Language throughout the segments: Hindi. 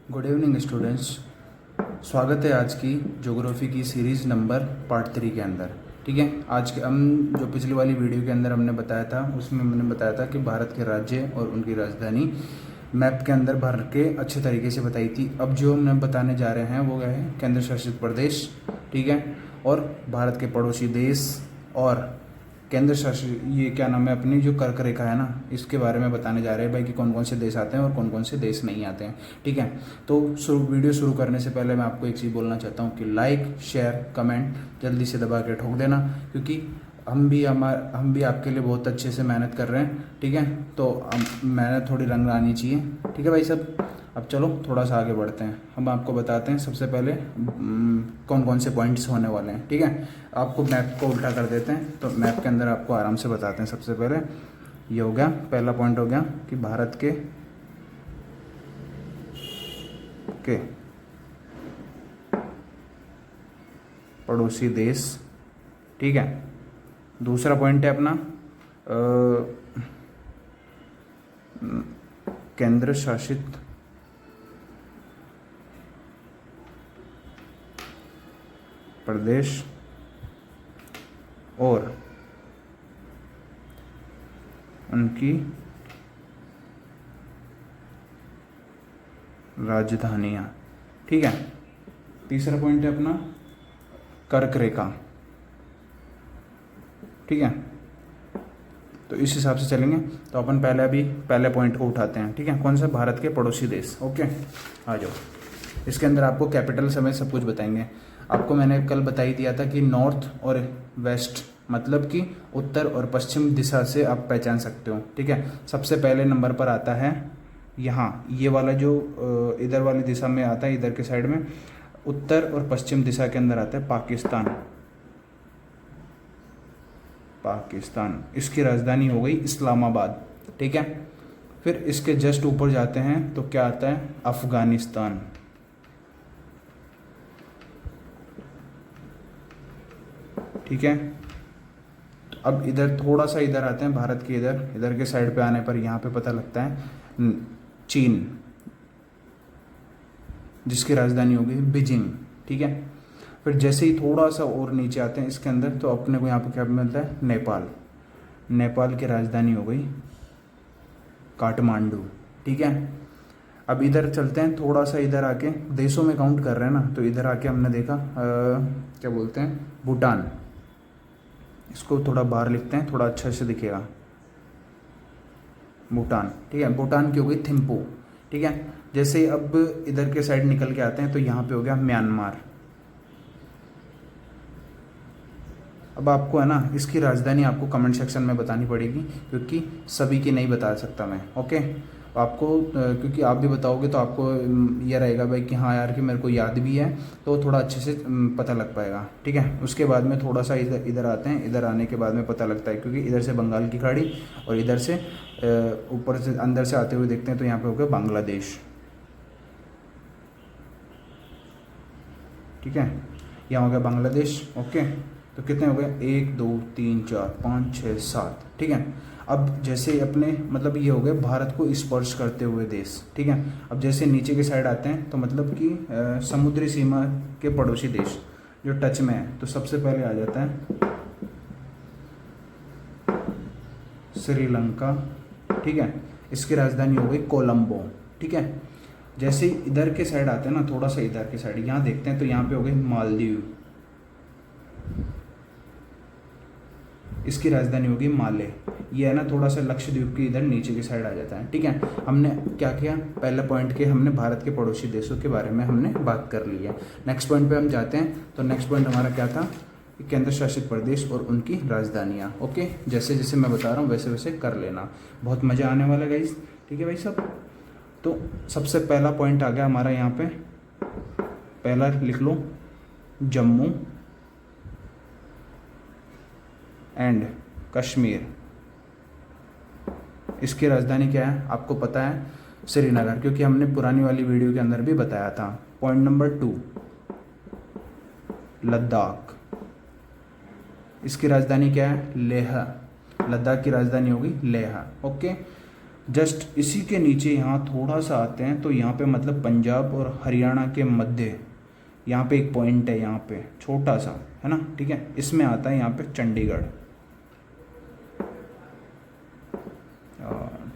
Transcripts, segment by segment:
Good evening students. स्वागत है आज की ज्योग्राफी की सीरीज़ नंबर पार्ट 3 के अंदर। ठीक है, आज के हम जो पिछली वाली वीडियो के अंदर हमने बताया था उसमें हमने बताया था कि भारत के राज्य और उनकी राजधानी मैप के अंदर भर के अच्छे तरीके से बताई थी। अब जो हम बताने जा रहे हैं वो क्या है, केंद्र शासित प्रदेश, ठीक है, और भारत के पड़ोसी देश और केंद्र शासित ये क्या नाम है अपनी जो कर्क रेखा है ना, इसके बारे में बताने जा रहे हैं भाई कि कौन कौन से देश आते हैं और कौन कौन से देश नहीं आते हैं। ठीक है, तो वीडियो शुरू करने से पहले मैं आपको एक चीज़ बोलना चाहता हूँ कि लाइक शेयर कमेंट जल्दी से दबा के ठोक देना, क्योंकि हम भी आपके लिए बहुत अच्छे से मेहनत कर रहे हैं। ठीक है, तो मेहनत थोड़ी रंग आनी चाहिए। ठीक है भाई सब, अब चलो थोड़ा सा आगे बढ़ते हैं। हम आपको बताते हैं सबसे पहले कौन कौन से पॉइंट्स होने वाले हैं। ठीक है, आपको मैप को उल्टा कर देते हैं तो मैप के अंदर आपको आराम से बताते हैं। सबसे पहले ये हो गया, पहला पॉइंट हो गया कि भारत के पड़ोसी देश। ठीक है, दूसरा पॉइंट है अपना केंद्र शासित प्रदेश और उनकी राजधानियाँ। ठीक है, तीसरा पॉइंट है अपना कर्क रेखा। ठीक है, तो इस हिसाब से चलेंगे। तो अपन पहले पॉइंट को उठाते हैं। ठीक है, कौन सा, भारत के पड़ोसी देश। ओके, आ जाओ। इसके अंदर आपको कैपिटल समेत सब कुछ बताएंगे। आपको मैंने कल बता ही दिया था कि नॉर्थ और वेस्ट मतलब कि उत्तर और पश्चिम दिशा से आप पहचान सकते हो। ठीक है, सबसे पहले नंबर पर आता है यहाँ, ये वाला जो इधर वाली दिशा में आता है, इधर के साइड में उत्तर और पश्चिम दिशा के अंदर आता है पाकिस्तान। इसकी राजधानी हो गई इस्लामाबाद। ठीक है, फिर इसके जस्ट ऊपर जाते हैं तो क्या आता है, अफगानिस्तान। ठीक है, अब इधर थोड़ा सा इधर आते हैं, भारत के इधर के साइड पे आने पर यहाँ पे पता लगता है चीन, जिसकी राजधानी होगी बीजिंग। ठीक है, फिर जैसे ही थोड़ा सा और नीचे आते हैं इसके अंदर तो अपने को यहाँ पे क्या मिलता है, नेपाल की राजधानी हो गई काठमांडू। ठीक है, अब इधर चलते हैं, थोड़ा सा इधर आके देशों में काउंट कर रहे हैं ना, तो इधर आके हमने देखा क्या बोलते हैं, भूटान। इसको थोड़ा बाहर लिखते हैं, थोड़ा अच्छा से दिखेगा, भूटान। ठीक है, भूटान की हो गई थिम्पू। ठीक है, जैसे अब इधर के साइड निकल के आते हैं तो यहाँ पे हो गया म्यांमार। अब आपको है ना इसकी राजधानी आपको कमेंट सेक्शन में बतानी पड़ेगी, क्योंकि सभी की नहीं बता सकता मैं। ओके, आपको क्योंकि आप भी बताओगे तो आपको यह रहेगा भाई कि हाँ यार कि मेरे को याद भी है, तो थोड़ा अच्छे से पता लग पाएगा। ठीक है, उसके बाद में थोड़ा सा इधर आते हैं, इधर आने के बाद में पता लगता है, क्योंकि इधर से बंगाल की खाड़ी और इधर से ऊपर से अंदर से आते हुए देखते हैं तो यहाँ पे हो गया बांग्लादेश। ठीक है, यहाँ हो गया बांग्लादेश। ओके, तो कितने हो गए, 1 2 3 4 5 6 7। ठीक है, अब जैसे अपने मतलब ये हो गए भारत को स्पर्श करते हुए देश। ठीक है, अब जैसे नीचे के साइड आते हैं तो मतलब कि समुद्री सीमा के पड़ोसी देश जो टच में है, तो सबसे पहले आ जाता है श्रीलंका। ठीक है, इसकी राजधानी हो गई कोलंबो। ठीक है, जैसे इधर के साइड आते हैं ना, थोड़ा सा इधर के साइड यहाँ देखते हैं तो यहाँ पे हो गई मालदीव। इसकी राजधानी होगी माले। ये है ना थोड़ा सा लक्षद्वीप के इधर नीचे की साइड आ जाता है। ठीक है, हमने क्या किया, पहले पॉइंट के हमने भारत के पड़ोसी देशों के बारे में हमने बात कर ली है। नेक्स्ट पॉइंट पे हम जाते हैं, तो नेक्स्ट पॉइंट हमारा क्या था, केंद्र शासित प्रदेश और उनकी राजधानियाँ। ओके, जैसे जैसे मैं बता रहा हूँ वैसे वैसे कर लेना, बहुत मज़ा आने वाला है गाइस। ठीक है भाई सब, तो सबसे पहला पॉइंट आ गया हमारा यहाँ पे, पहला लिख लो जम्मू एंड कश्मीर। इसकी राजधानी क्या है आपको पता है, श्रीनगर, क्योंकि हमने पुरानी वाली वीडियो के अंदर भी बताया था। Point number 2 Ladakh. इसकी राजधानी क्या है, लेह। लद्दाख की राजधानी होगी लेह। ओके, जस्ट इसी के नीचे यहाँ थोड़ा सा आते हैं तो यहाँ पे मतलब पंजाब और हरियाणा के मध्य यहाँ पे एक पॉइंट है, यहाँ पे छोटा सा है ना, ठीक है। इसमें आता है यहाँ पे चंडीगढ़,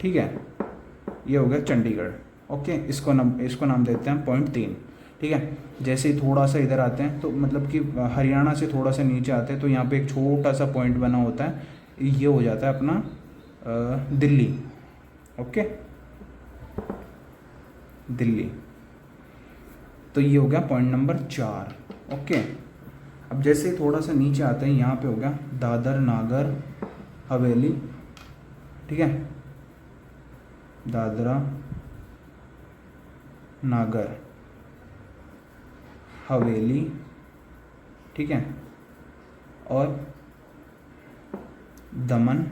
ठीक है, ये हो गया चंडीगढ़। ओके, इसको नाम देते हैं पॉइंट 3, ठीक है। जैसे ही थोड़ा सा इधर आते हैं तो मतलब कि हरियाणा से थोड़ा सा नीचे आते हैं तो यहाँ पे एक छोटा सा पॉइंट बना होता है, ये हो जाता है अपना दिल्ली। ओके, दिल्ली, तो ये हो गया पॉइंट नंबर 4। ओके, अब जैसे ही थोड़ा सा नीचे आते हैं यहाँ पे हो गया दादर नागर हवेली, ठीक है, दादरा नागर हवेली, ठीक है, और दमन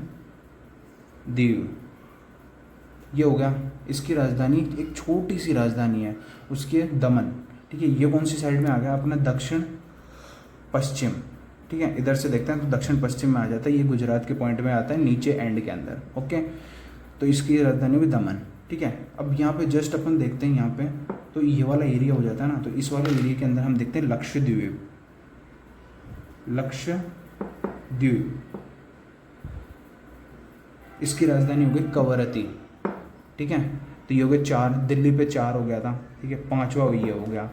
दीव, ये हो गया। इसकी राजधानी एक छोटी सी राजधानी है उसके, दमन, ठीक है। ये कौन सी साइड में आ गया अपना, दक्षिण पश्चिम, ठीक है। इधर से देखते हैं तो दक्षिण पश्चिम में आ जाता है, ये गुजरात के पॉइंट में आता है नीचे एंड के अंदर। ओके, तो इसकी राजधानी भी दमन, ठीक है। अब यहाँ पे जस्ट अपन देखते हैं यहाँ पे तो ये वाला एरिया हो जाता है ना, तो इस वाले एरिया के अंदर हम देखते हैं लक्षद्वीप, लक्षद्वीप, इसकी राजधानी हो गई कवरत्ती, ठीक है। तो ये हो गया 4, दिल्ली पे 4 हो गया था, ठीक है। 5वां ये हो गया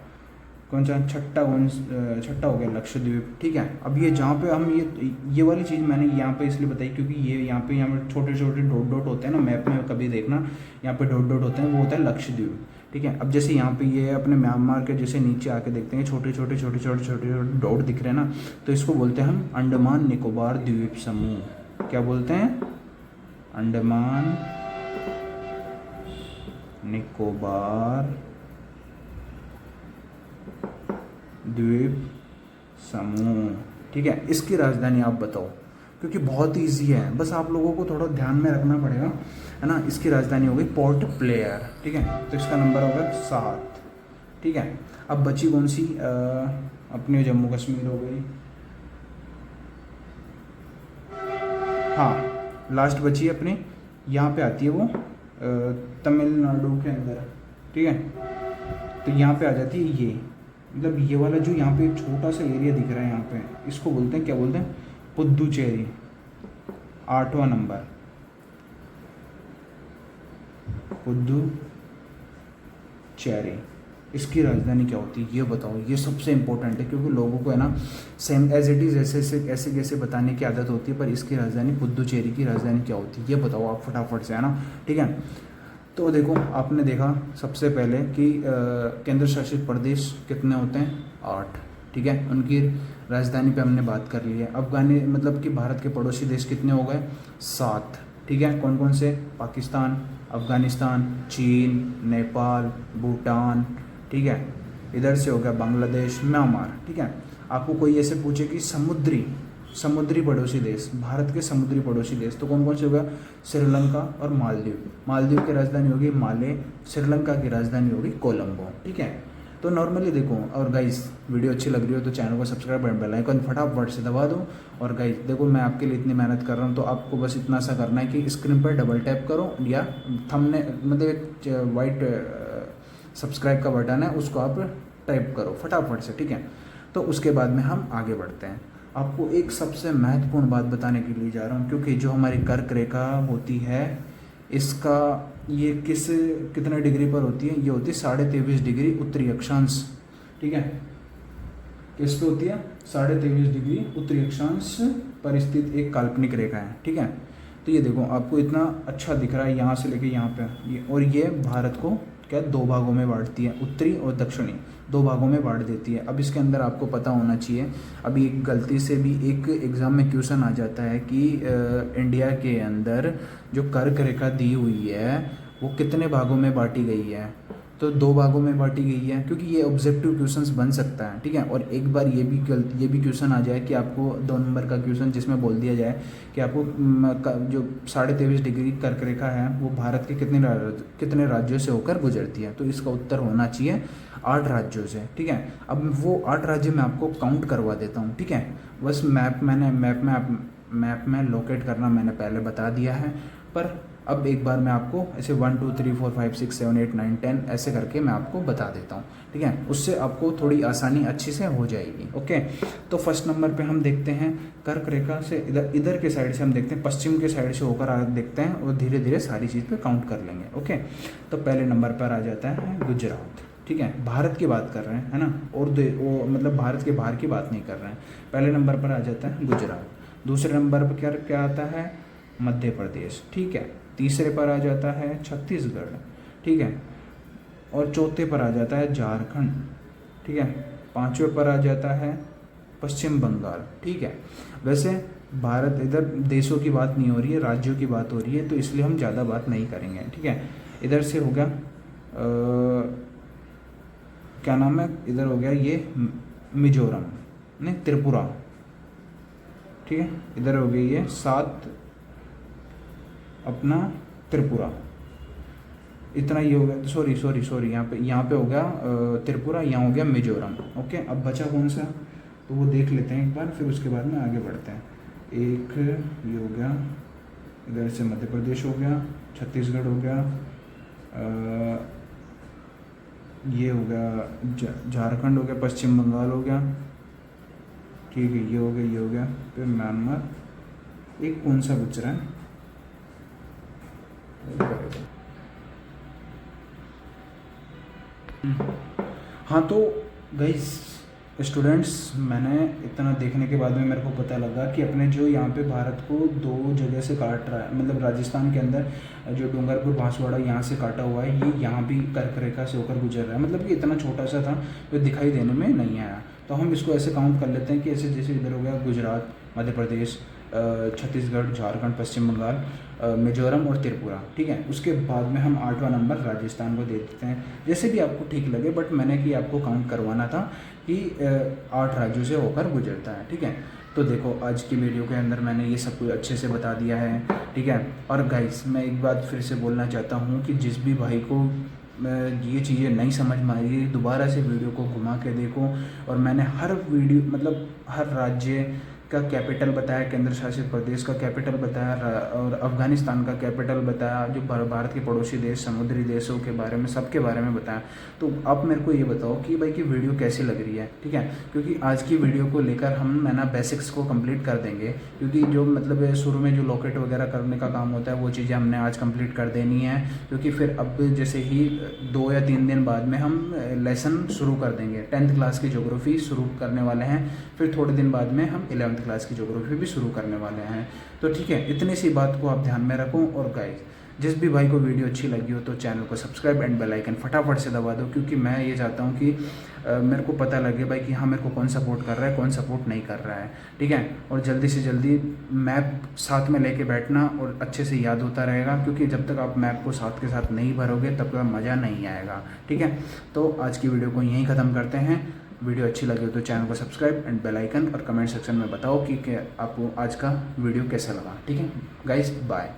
कौन सा, छठा हो गया लक्षद्वीप, ठीक है। अब ये जहाँ पे हम ये वाली चीज़ मैंने यहाँ पे इसलिए बताई क्योंकि ये यहाँ पे छोटे छोटे डॉट डॉट होते हैं ना, मैप में कभी देखना यहाँ पे डॉट डॉट होते हैं, वो होता है लक्षद्वीप, ठीक है। अब जैसे यहाँ पे ये अपने म्यांमार के जैसे नीचे आके देखते हैं छोटे छोटे डॉट दिख रहे हैं ना, तो इसको बोलते हैं हम अंडमान निकोबार द्वीप समूह। क्या बोलते हैं, अंडमान निकोबार द्वीप समूह, ठीक है। इसकी राजधानी आप बताओ, क्योंकि बहुत ईजी है, बस आप लोगों को थोड़ा ध्यान में रखना पड़ेगा, है ना। इसकी राजधानी हो गई पोर्ट ब्लेयर, ठीक है। तो इसका नंबर होगा 7, ठीक है। अब बची कौन सी, अपनी जम्मू कश्मीर हो गई, हाँ लास्ट बची है अपनी, यहाँ पे आती है वो तमिलनाडु के अंदर, ठीक है। तो यहाँ पे आ जाती है ये, मतलब ये वाला जो यहाँ पे छोटा सा एरिया दिख रहा है यहाँ पे, इसको बोलते हैं, क्या बोलते हैं, पुद्दुचेरी, 8वां नंबर, पुद्दुचेरी। इसकी राजधानी क्या होती है ये बताओ, ये सबसे इंपॉर्टेंट है क्योंकि लोगों को है ना सेम एज इट इज़ ऐसे कैसे बताने की आदत होती है, पर इसकी राजधानी पुद्दुचेरी की राजधानी क्या होती है ये बताओ आप फटाफट से, है ना, ठीक है। तो देखो आपने देखा सबसे पहले कि केंद्र शासित प्रदेश कितने होते हैं, 8, ठीक है। उनकी राजधानी पे हमने बात कर ली है। मतलब कि भारत के पड़ोसी देश कितने हो गए, 7, ठीक है। कौन कौन से, पाकिस्तान, अफगानिस्तान, चीन, नेपाल, भूटान, ठीक है। इधर से हो गया बांग्लादेश, म्यांमार, ठीक है। आपको कोई ऐसे पूछे कि समुद्री पड़ोसी देश, भारत के समुद्री पड़ोसी देश, तो कौन कौन से हो गया, श्रीलंका और मालदीव की राजधानी होगी माले, श्रीलंका की राजधानी होगी कोलंबो, ठीक है। तो नॉर्मली देखो, और गाइस वीडियो अच्छी लग रही हो तो चैनल को सब्सक्राइब और बेल आइकन फटाफट से दबा दो। और गाइस देखो मैं आपके लिए इतनी मेहनत कर रहा हूँ, तो आपको बस इतना सा करना है कि स्क्रीन पर डबल टैप करो या थंबनेल मतलब एक वाइट सब्सक्राइब का बटन है उसको आप टाइप करो फटाफट से, ठीक है। तो उसके बाद में हम आगे बढ़ते हैं। आपको एक सबसे महत्वपूर्ण बात बताने के लिए जा रहा हूँ, क्योंकि जो हमारी कर्क रेखा होती है इसका ये कितने डिग्री पर होती है, ये होती है 23.5 डिग्री उत्तरी अक्षांश, ठीक है। किस पे होती है, 23.5 डिग्री उत्तरी अक्षांश पर स्थित एक काल्पनिक रेखा है, ठीक है। तो ये देखो आपको इतना अच्छा दिख रहा है यहाँ से लेके यहाँ पे और ये भारत को क्या 2 भागों में बांटती है, उत्तरी और दक्षिणी 2 भागों में बांट देती है। अब इसके अंदर आपको पता होना चाहिए, अभी एक गलती से भी एक एग्ज़ाम में क्वेश्चन आ जाता है कि इंडिया के अंदर जो कर्क रेखा दी हुई है वो कितने भागों में बांटी गई है, तो 2 भागों में बांटी गई है, क्योंकि ये ऑब्जेक्टिव क्वेश्चंस बन सकता है, ठीक है। और एक बार ये भी क्वेश्चन आ जाए कि आपको 2 नंबर का क्वेश्चन जिसमें बोल दिया जाए कि आपको जो 23.5 डिग्री कर्क रेखा है वो भारत के कितने राज्यों से होकर गुजरती है, तो इसका उत्तर होना चाहिए 8 राज्यों से, ठीक है। अब वो 8 राज्य मैं आपको काउंट करवा देता हूँ, ठीक है। बस मैप में लोकेट करना मैंने पहले बता दिया है, पर अब एक बार मैं आपको ऐसे 1 2 3 4 5 6 7 8 9 10 ऐसे करके मैं आपको बता देता हूँ, ठीक है। उससे आपको थोड़ी आसानी अच्छी से हो जाएगी। ओके, तो फर्स्ट नंबर पे हम देखते हैं कर्क रेखा से इधर के साइड से हम देखते हैं, पश्चिम के साइड से होकर देखते हैं और धीरे धीरे सारी चीज़ पे काउंट कर लेंगे। ओके, तो पहले नंबर पर आ जाता है गुजरात, ठीक है। भारत की बात कर रहे हैं, है ना, और वो मतलब भारत के बाहर की बात नहीं कर रहे हैं। पहले नंबर पर आ जाता है गुजरात, दूसरे नंबर पर क्या आता है मध्य प्रदेश, ठीक है। तीसरे पर आ जाता है छत्तीसगढ़, ठीक है। और चौथे पर आ जाता है झारखंड, ठीक है। पांचवें पर आ जाता है पश्चिम बंगाल, ठीक है। वैसे भारत इधर देशों की बात नहीं हो रही है, राज्यों की बात हो रही है, तो इसलिए हम ज़्यादा बात नहीं करेंगे, ठीक है। इधर से हो गया क्या नाम है, इधर हो गया ये मिजोरम, नहीं त्रिपुरा, ठीक है। इधर हो गई ये 7 अपना त्रिपुरा, इतना ये हो गया, सॉरी यहाँ पे हो गया त्रिपुरा, यहाँ हो गया मिजोरम। ओके, अब बचा कौन सा, तो वो देख लेते हैं एक बार, फिर उसके बाद में आगे बढ़ते हैं। एक ये हो गया, इधर से मध्य प्रदेश हो गया, छत्तीसगढ़ हो गया, ये हो गया झारखंड हो गया, पश्चिम बंगाल हो गया, ठीक है। ये हो गया, फिर म्यांमार, एक कौन सा बच रहा है, हाँ। तो गाइस स्टूडेंट्स, मैंने इतना देखने के बाद में मेरे को पता लगा कि अपने जो यहाँ पे भारत को 2 जगह से काट रहा है, मतलब राजस्थान के अंदर जो डूंगरपुर बांसवाड़ा यहाँ से काटा हुआ है, ये यहाँ भी कर्क रेखा से होकर गुजर रहा है। मतलब कि इतना छोटा सा था जो दिखाई देने में नहीं आया। तो हम इसको ऐसे काउंट कर लेते हैं कि ऐसे जैसे इधर हो गया गुजरात, मध्य प्रदेश, छत्तीसगढ़, झारखंड, पश्चिम बंगाल, मिजोरम और त्रिपुरा, ठीक है। उसके बाद में हम 8वां नंबर राजस्थान को दे देते हैं, जैसे भी आपको ठीक लगे, बट मैंने कि आपको काउंट करवाना था कि 8 राज्यों से होकर गुजरता है, ठीक है। तो देखो आज की वीडियो के अंदर मैंने ये सब कुछ अच्छे से बता दिया है, ठीक है। और गाइस मैं एक बात फिर से बोलना चाहता हूँ कि जिस भी भाई को ये चीज़ें नहीं समझ में आई, दोबारा से वीडियो को घुमा के देखो। और मैंने हर वीडियो मतलब हर राज्य का कैपिटल बताया, केंद्र शासित प्रदेश का कैपिटल बताया और अफगानिस्तान का कैपिटल बताया, जो भारत के पड़ोसी देश, समुद्री देशों के बारे में, सबके बारे में बताया। तो आप मेरे को ये बताओ कि भाई की वीडियो कैसी लग रही है, ठीक है। क्योंकि आज की वीडियो को लेकर हम है ना बेसिक्स को कंप्लीट कर देंगे, क्योंकि जो मतलब शुरू में जो लॉकेट वगैरह करने का काम होता है वो चीज़ें हमने आज कंप्लीट कर देनी है। क्योंकि फिर अब जैसे ही 2 या 3 दिन बाद में हम लेसन शुरू कर देंगे, 10th क्लास की ज्योग्राफी शुरू करने वाले हैं। फिर थोड़े दिन बाद में हम 11th क्लास की ज्योग्राफी भी शुरू करने वाले हैं। तो ठीक है, इतनी सी बात को आप ध्यान में रखो। और गाइस जिस भी भाई को वीडियो अच्छी लगी हो तो चैनल को सब्सक्राइब एंड बेल आइकन फटाफट से दबा दो, क्योंकि मैं ये चाहता हूँ कि मेरे को पता लगे भाई कि हाँ मेरे को कौन सपोर्ट कर रहा है, कौन सपोर्ट नहीं कर रहा है, ठीक है। और जल्दी से जल्दी मैप साथ में लेके बैठना और अच्छे से याद होता रहेगा, क्योंकि जब तक आप मैप को साथ के साथ नहीं भरोगे तब तक मज़ा नहीं आएगा, ठीक है। तो आज की वीडियो को यहीं ख़त्म करते हैं। वीडियो अच्छी लगी हो तो चैनल को सब्सक्राइब एंड बेल आइकन, और कमेंट सेक्शन में बताओ कि आपको आज का वीडियो कैसा लगा, ठीक है गाइस। बाय।